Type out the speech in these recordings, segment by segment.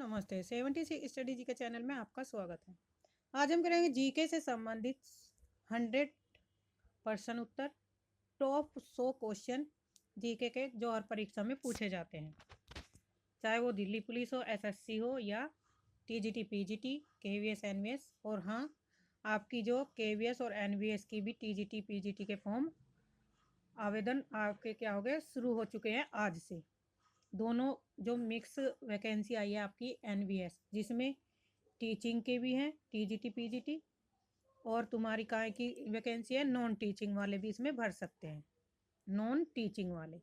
नमस्ते। 76 स्टडी जी के चैनल में आपका स्वागत है। आज हम करेंगे जीके से संबंधित 100% उत्तर, टॉप 100 क्वेश्चन जीके के जो हर परीक्षा में पूछे जाते हैं, चाहे वो दिल्ली पुलिस हो, एसएससी हो या टीजीटी पीजीटी, केवीएस एनवीएस। और हाँ, आपकी जो केवीएस और एनवीएस की भी टीजीटी पीजीटी के फॉर्म आवेदन आपके क्या हो गए, शुरू हो चुके हैं आज से। दोनों जो मिक्स वैकेंसी आई है आपकी एनवीएस, जिसमें टीचिंग के भी हैं टीजीटी पीजीटी, और तुम्हारी काय की वैकेंसी है नॉन टीचिंग वाले भी इसमें भर सकते हैं, नॉन टीचिंग वाले।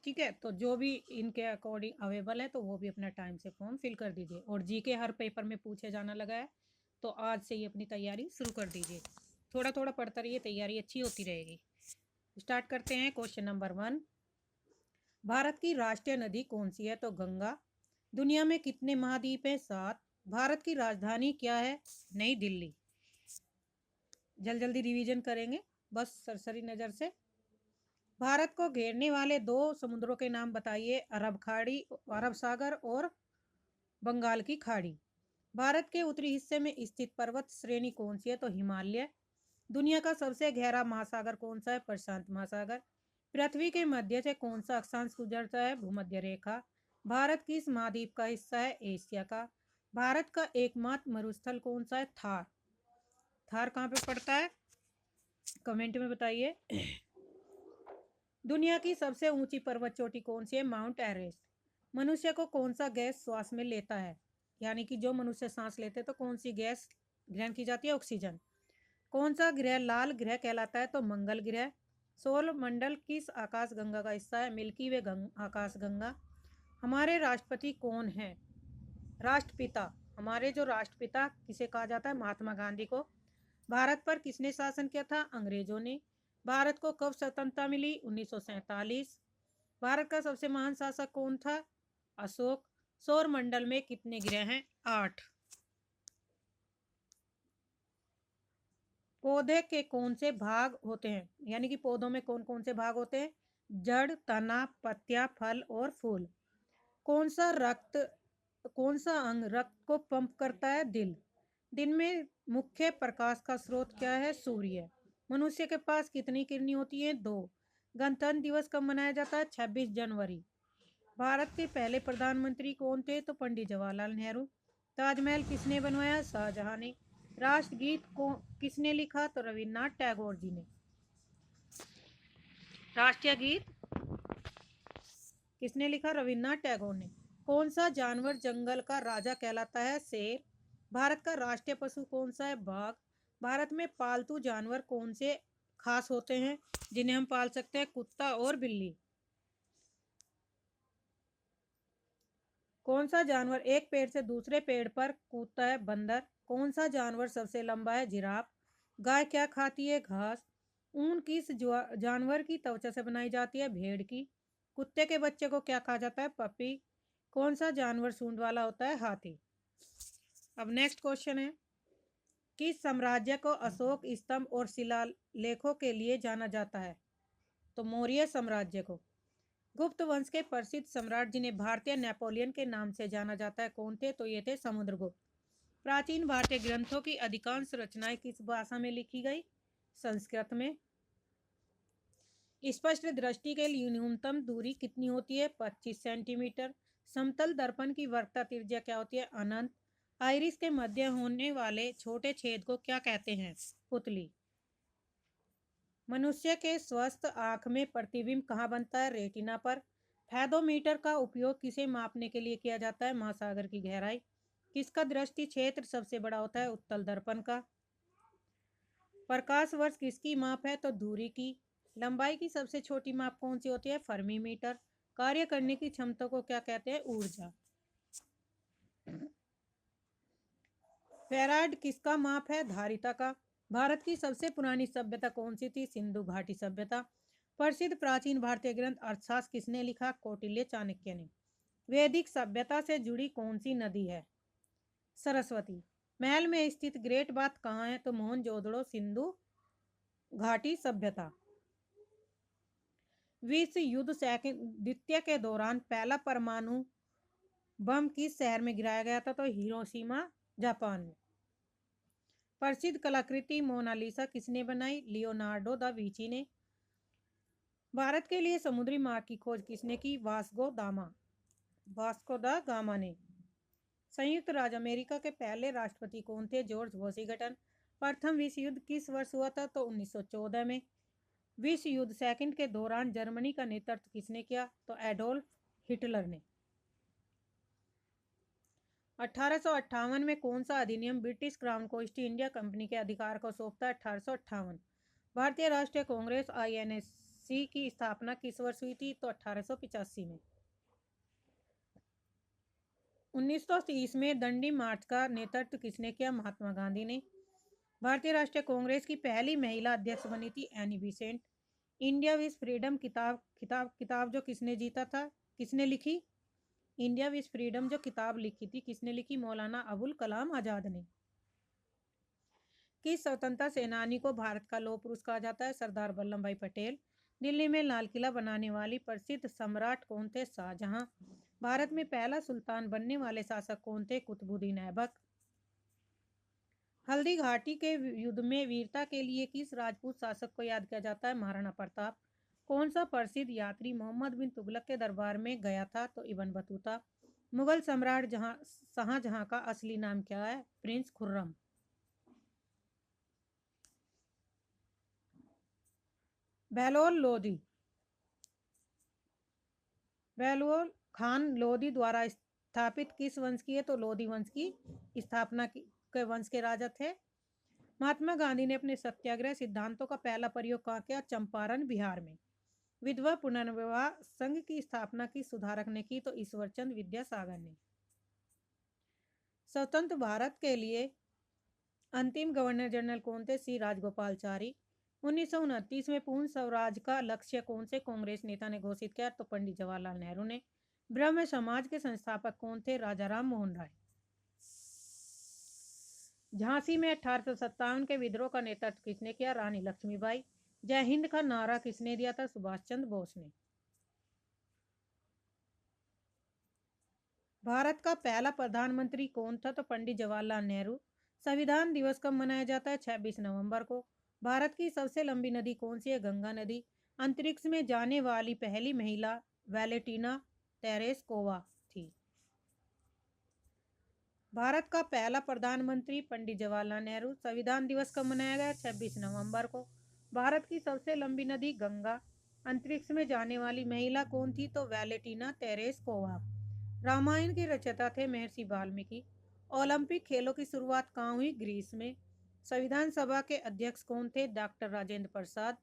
ठीक है, तो जो भी इनके अकॉर्डिंग अवेलेबल है तो वो भी अपना टाइम से फॉर्म फिल कर दीजिए। और जीके हर पेपर में पूछे जाना लगा है, तो आज से ही अपनी तैयारी शुरू कर दीजिए। थोड़ा थोड़ा पढ़ता रहिए, तैयारी अच्छी होती रहेगी। स्टार्ट करते हैं। क्वेश्चन नंबर 1, भारत की राष्ट्रीय नदी कौन सी है? तो गंगा। दुनिया में कितने महाद्वीप हैं? 7। भारत की राजधानी क्या है? नई दिल्ली। जल्दी रिवीजन करेंगे बस सरसरी नज़र से। भारत को घेरने वाले 2 समुद्रों के नाम बताइए। अरब खाड़ी, अरब सागर और बंगाल की खाड़ी। भारत के उत्तरी हिस्से में स्थित पर्वत श्रेणी कौन सी है? तो हिमालय। दुनिया का सबसे गहरा महासागर कौन सा है? प्रशांत महासागर। पृथ्वी के मध्य से कौन सा अक्षांश गुजरता है? भूमध्य रेखा। भारत किस महाद्वीप का हिस्सा है? एशिया का। भारत का एकमात्र मरुस्थल कौन सा है? थार। थार कहाँ पे पड़ता है? कमेंट में बताइए। दुनिया की सबसे ऊंची पर्वत चोटी कौन सी है? Mount Everest. मनुष्य को कौन सा गैस श्वास में लेता है? यानी कि जो मनुष्य सांस लेते हैं तो कौन सी गैस ग्रहण की जाती है? ऑक्सीजन। कौन सा ग्रह लाल ग्रह कहलाता है? तो मंगल ग्रह। सौर मंडल किस आकाश गंगा का हिस्सा है? मिल्की वे आकाश गंगा। हमारे राष्ट्रपति कौन है? राष्ट्रपिता। हमारे जो राष्ट्रपिता किसे कहा जाता है? महात्मा गांधी को। भारत पर किसने शासन किया था? अंग्रेजों ने। भारत को कब स्वतंत्रता मिली? 1947। भारत का सबसे महान शासक कौन था? अशोक। सौर मंडल में कितने ग्रह हैं? 8। पौधे के कौन से भाग होते हैं? यानी कि पौधों में कौन कौन से भाग होते हैं? जड़, तना, पत्तियां, फल और फूल। कौन सा अंग रक्त को पंप करता है? दिल। दिन में मुख्य प्रकाश का स्रोत क्या है? सूर्य। मनुष्य के पास कितनी किडनी होती है? 2। गणतंत्र दिवस कब मनाया जाता है? 26 जनवरी। भारत के पहले प्रधानमंत्री कौन थे? तो पंडित जवाहरलाल नेहरू। ताजमहल किसने बनवाया? शाहजहां ने। राष्ट्रगीत को किसने लिखा? तो रविन्द्रनाथ टैगोर जी ने। राष्ट्रीय गीत किसने लिखा? रविन्द्रनाथ टैगोर ने। कौन सा जानवर जंगल का राजा कहलाता है? शेर। भारत का राष्ट्रीय पशु कौन सा है? बाघ। भारत में पालतू जानवर कौन से खास होते हैं जिन्हें हम पाल सकते हैं? कुत्ता और बिल्ली। कौन सा जानवर एक पेड़ से दूसरे पेड़ पर कूदता है? बंदर। कौन सा जानवर सबसे लंबा है? जिराफ। गाय क्या खाती है? घास। ऊन किस जानवर की त्वचा से बनाई जाती है? भेड़ की। कुत्ते के बच्चे को क्या कहा जाता है? पपी। कौन सा जानवर सूंड वाला होता है? हाथी। अब नेक्स्ट क्वेश्चन है, किस साम्राज्य को अशोक स्तंभ और शिलालेखों के लिए जाना जाता है? तो मौर्य साम्राज्य को। गुप्त वंश के प्रसिद्ध सम्राट जिन्हें भारतीय नेपोलियन के नाम से जाना जाता है कौन थे? तो ये थे समुद्रगुप्त। प्राचीन भारतीय ग्रंथों की अधिकांश रचनाएं किस भाषा में लिखी गई? संस्कृत में। स्पष्ट दृष्टि के लिए न्यूनतम दूरी कितनी होती है? 25 सेंटीमीटर। समतल दर्पण की वक्रता त्रिज्या क्या होती है? अनंत। आइरिस के मध्य होने वाले छोटे छेद को क्या कहते हैं? पुतली। मनुष्य के स्वस्थ आंख में प्रतिबिंब कहाँ बनता है? रेटिना पर। फैदोमीटर का उपयोग किसे मापने के लिए किया जाता है? महासागर की गहराई। किसका दृष्टि क्षेत्र सबसे बड़ा होता है? उत्तल दर्पण का। प्रकाश वर्ष किसकी माप है? तो दूरी की। लंबाई की सबसे छोटी माप कौन सी होती है? Fermi metre. कार्य करने की क्षमता को क्या कहते हैं? ऊर्जा। फेराड किसका माप है? धारिता का। भारत की सबसे पुरानी सभ्यता कौन सी थी? सिंधु घाटी सभ्यता। प्रसिद्ध प्राचीन भारतीय ग्रंथ अर्थशास्त्र किसने लिखा? कौटिल्य चाणक्य ने। वैदिक सभ्यता से जुड़ी कौन सी नदी है? सरस्वती। महल में स्थित ग्रेट बाथ कहाँ है? तो मोहनजोदड़ो सिंधु घाटी सभ्यता। विश्व युद्ध द्वितीय के दौरान पहला परमाणु बम किस शहर में गिराया गया था? तो हिरोशिमा, जापान में। प्रसिद्ध कलाकृति मोनालिसा किसने बनाई? लियोनार्डो दा विंची ने। भारत के लिए समुद्री मार्ग की खोज किसने की? वास्को दा गामा ने। संयुक्त राज्य अमेरिका के पहले राष्ट्रपति कौन थे? George Washington. प्रथम विश्व युद्ध किस वर्ष हुआ था? तो 1914 में। विश्व युद्ध सेकंड के दौरान जर्मनी का नेतृत्व किसने किया? तो एडोल्फ हिटलर ने। 1858 में कौन सा अधिनियम ब्रिटिश क्राउन को ईस्ट इंडिया कंपनी के अधिकार को सौंपता है? 1858। भारतीय राष्ट्रीय कांग्रेस INC की स्थापना किस वर्ष हुई थी? तो 1885 में। 1930 में दंडी मार्च का नेतृत्व किसने किया? महात्मा गांधी ने। भारतीय राष्ट्रीय कांग्रेस की पहली महिला अध्यक्ष बनी थी Annie Besant. India wins freedom किताब जो किसने जीता था? किसने लिखी? इंडिया विज फ्रीडम जो किताब लिखी थी किसने लिखी? मौलाना अबुल कलाम आजाद ने। किस स्वतंत्रता सेनानी को भारत का लौह पुरुष कहा जाता है? सरदार वल्लभ भाई पटेल। दिल्ली में लाल किला बनाने वाली प्रसिद्ध सम्राट कौन थे? शाहजहां। भारत में पहला सुल्तान बनने वाले शासक कौन थे? कुतुबुद्दीन ऐबक। हल्दी घाटी के युद्ध में वीरता के लिए किस राजपूत शासक को याद किया जाता है? महाराणा प्रताप। कौन सा प्रसिद्ध यात्री मोहम्मद बिन तुगलक के दरबार में गया था? तो इब्न बतूता। मुगल सम्राट शाहजहां का असली नाम क्या है? प्रिंस खुर्रम। बेलोल खान लोधी द्वारा स्थापित किस वंश की है? तो लोधी वंश की स्थापना के वंश के राजा थे। महात्मा गांधी ने अपने सत्याग्रह सिद्धांतों का पहला प्रयोग कहाँ किया? चंपारण, बिहार में। विधवा पुनर्विवाह संघ की स्थापना किस सुधारक ने की? तो ईश्वरचंद विद्यासागर ने। स्वतंत्र भारत के लिए अंतिम गवर्नर जनरल कौन थे? सी राजगोपालचारी। 1929 में पूर्ण स्वराज का लक्ष्य कौन से कांग्रेस नेता ने घोषित किया? तो पंडित जवाहरलाल नेहरू ने। ब्रह्म समाज के संस्थापक कौन थे? राजा राम मोहन राय। झांसी में 1857 के विद्रोह का नेतृत्व किसने किया? रानी लक्ष्मीबाई। जय हिंद का नारा किसने दिया था? सुभाष चंद्र बोस ने। भारत का पहला प्रधानमंत्री कौन था? तो पंडित जवाहरलाल नेहरू। संविधान दिवस कब मनाया जाता है? 26 नवंबर को। भारत की सबसे लंबी नदी कौन सी है? गंगा नदी। अंतरिक्ष में जाने वाली पहली महिला वैलेंटीना तेरेस्कोवा थी। भारत का पहला प्रधानमंत्री पंडित जवाहरलाल नेहरू। संविधान दिवस कब मनाया गया? 26 नवंबर को। भारत की सबसे लंबी नदी गंगा। अंतरिक्ष में जाने वाली महिला कौन थी? तो वैलेंटीना तेरेस्कोवा। रामायण के रचयिता थे महर्षि वाल्मीकि। ओलंपिक खेलों की शुरुआत कहाँ हुई? ग्रीस में। संविधान सभा के अध्यक्ष कौन थे? डॉक्टर राजेंद्र प्रसाद।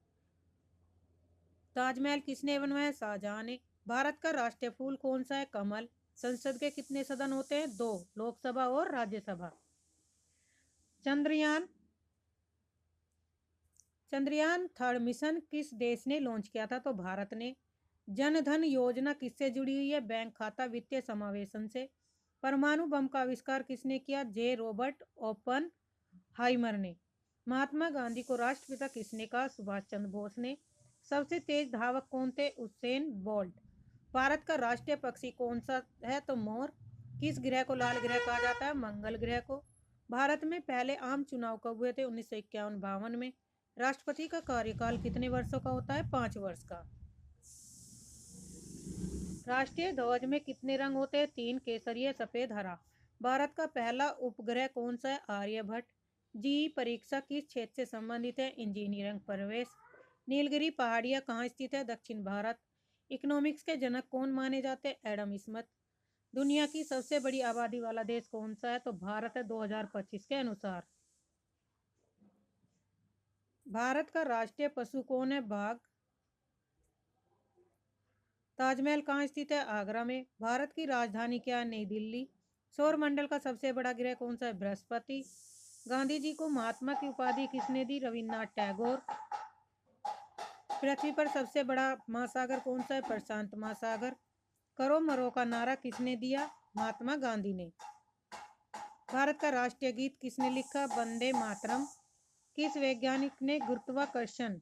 ताजमहल किसने बनवाया? शाहजहां ने। भारत का राष्ट्रीय फूल कौन सा है? कमल। संसद के कितने सदन होते हैं? 2, लोकसभा और राज्यसभा। चंद्रयान 3 मिशन किस देश ने लॉन्च किया था? तो भारत ने। जन धन योजना किससे जुड़ी हुई है? बैंक खाता वित्तीय समावेशन से। परमाणु बम का आविष्कार किसने किया? जे रॉबर्ट ओपनहाइमर ने। महात्मा गांधी को राष्ट्रपिता किसने कहा? सुभाष चंद्र बोस ने। सबसे तेज धावक कौन थे? Usain bolt. भारत का राष्ट्रीय पक्षी कौन सा है? तो मोर। किस ग्रह को लाल ग्रह कहा जाता है? मंगल ग्रह को। भारत में पहले आम चुनाव कब हुए थे? 1951-52 में। राष्ट्रपति का कार्यकाल कितने वर्षों का होता है? 5 वर्ष का। राष्ट्रीय ध्वज में कितने रंग होते हैं? 3, केसरिया, सफेद, हरा। भारत का पहला उपग्रह कौन सा है? आर्यभट्ट। जी परीक्षा किस क्षेत्र से संबंधित है? इंजीनियरिंग प्रवेश। नीलगिरी पहाड़ियां कहाँ स्थित है? दक्षिण भारत। इकोनॉमिक्स के जनक कौन माने जाते हैं? Adam Smith. दुनिया की सबसे बड़ी आबादी वाला देश कौन सा है? तो भारत है 2025 के अनुसार। भारत का राष्ट्रीय पशु कौन है? बाघ। ताजमहल कहाँ स्थित है? आगरा में। भारत की राजधानी क्या है? नई दिल्ली। सौर मंडल का सबसे बड़ा ग्रह कौन सा है? बृहस्पति। गांधी जी को महात्मा की उपाधि किसने दी? रविन्द्रनाथ टैगोर। पृथ्वी पर सबसे बड़ा महासागर कौन सा है? प्रशांत महासागर। करो मरो का नारा किसने दिया? महात्मा गांधी ने। भारत का राष्ट्रीय गीत किसने लिखा? वंदे मातरम। किस वैज्ञानिक ने गुरुत्वाकर्षण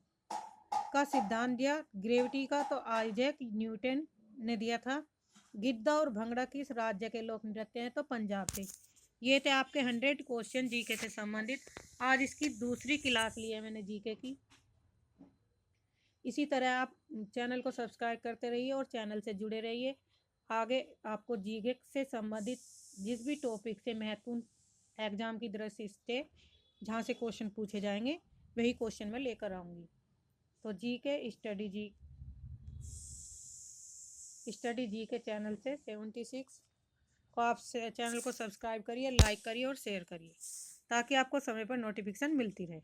का सिद्धांत दिया? ग्रेविटी का तो आइजैक न्यूटन ने दिया था। गिद्दा और भंगड़ा किस राज्य के लोक नृत्य हैं? तो पंजाब के। ये थे आपके 100 क्वेश्चन जीके से संबंधित। आज इसकी दूसरी क्लास ली है मैंने जीके की। इसी तरह आप चैनल को सब्सक्राइब करते रहिए और चैनल से जुड़े रहिए। आगे आपको जीके से संबंधित जिस भी टॉपिक से महत्वपूर्ण एग्जाम की दृष्टि से जहाँ से क्वेश्चन पूछे जाएंगे वही क्वेश्चन मैं लेकर आऊँगी। तो जीके स्टडी जी के चैनल से 76 को आप चैनल को सब्सक्राइब करिए, लाइक करिए और शेयर करिए ताकि आपको समय पर नोटिफिकेशन मिलती रहे।